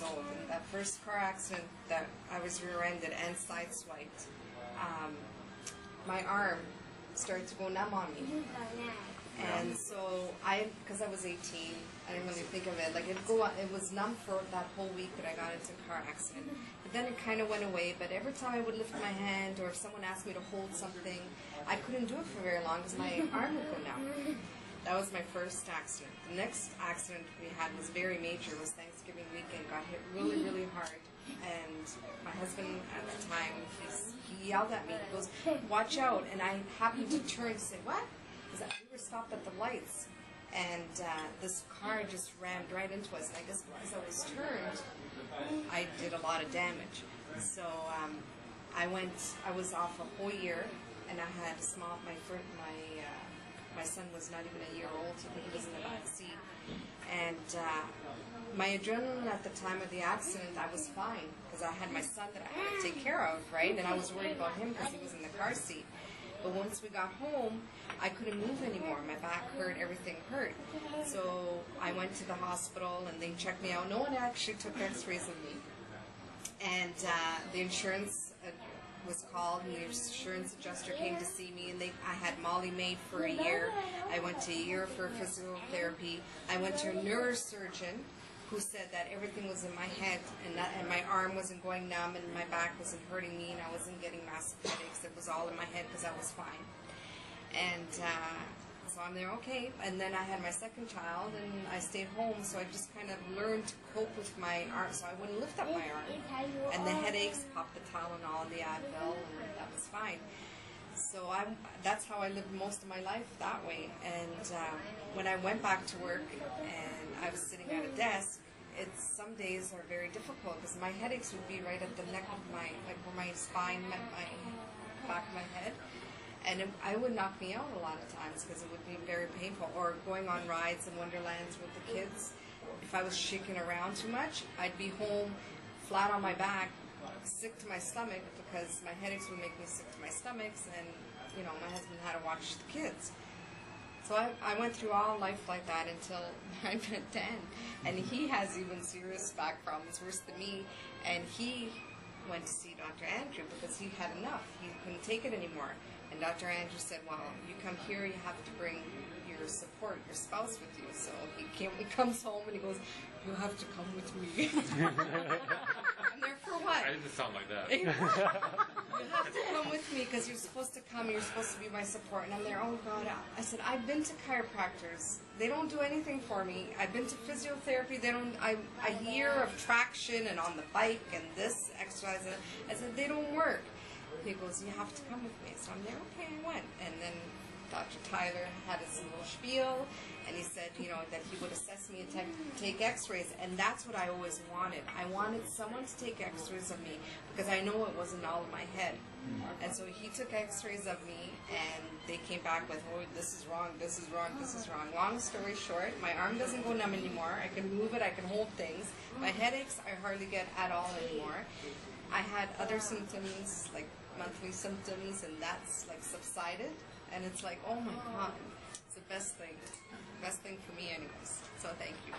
old. And that first car accident that I was rear-ended and sideswiped, my arm started to go numb on me. And so because I was 18, I didn't really think of it. Like it was numb for that whole week that I got into a car accident. But then it kind of went away. But every time I would lift my hand, or if someone asked me to hold something, I couldn't do it for very long because my arm would go numb. That was my first accident. The next accident we had was very major. It was Thanksgiving weekend. Got hit really, really hard. And my husband at the time, he yelled at me. He goes, "Watch out!" And I happened to turn and say, "What?" Because we were stopped at the lights, and this car just rammed right into us. And I guess because I was turned, I did a lot of damage. So I was off a whole year, and I had my son was not even a year old. He was in the back seat, and my adrenaline at the time of the accident, I was fine because I had my son that I had to take care of, right? And I was worried about him because he was in the car seat. But once we got home, I couldn't move anymore. My back hurt, everything hurt. So I went to the hospital and they checked me out. No one actually took x-rays of me. And the insurance was called, and the insurance adjuster came to see me, and I had Molly made for a year. I went to a year for physiotherapy. I went to a neurosurgeon who said that everything was in my head, and my arm wasn't going numb, and my back wasn't hurting me, and I wasn't getting massive headaches. It was all in my head because I was fine. And so I'm there, okay. And then I had my second child, and I stayed home, so I just kind of learned to cope with my arm, so I wouldn't lift up my arm. And the headaches, popped the Tylenol, the Advil, and that was fine. So that's how I lived most of my life, that way. And when I went back to work and I was sitting at a desk, some days are very difficult because my headaches would be right at the neck of like where my spine met my back of my head. And it would knock me out a lot of times because it would be very painful. Or going on rides in Wonderlands with the kids, if I was shaking around too much, I'd be home flat on my back, sick to my stomach because my headaches would make me sick to my stomachs, and my husband had to watch the kids. So I went through all life like that until I met Dan, and he has even serious back problems, worse than me, and he went to see Dr. Andrew because he had enough. He couldn't take it anymore. And Dr. Andrew said, well, you come here, you have to bring your support, your spouse with you. So he comes home and he goes, you have to come with me. I'm there for what? I didn't sound like that. You have to come with me because you're supposed to come, you're supposed to be my support. And I'm there, oh God. I said, I've been to chiropractors. They don't do anything for me. I've been to physiotherapy. I hear of traction and on the bike and this exercise. I said, they don't work. He goes, you have to come with me. So I'm there, okay, I went. And then Dr. Tyler had his little spiel, and he said, that he would assess me and take x-rays. And that's what I always wanted. I wanted someone to take x-rays of me because I know it wasn't all in my head. And so he took x-rays of me, and they came back with, oh, this is wrong, this is wrong, this is wrong. Long story short, my arm doesn't go numb anymore. I can move it, I can hold things. My headaches I hardly get at all anymore. I had other symptoms, like monthly symptoms, and that's like subsided, and it's like, oh my God, it's the best thing for me anyways, so thank you.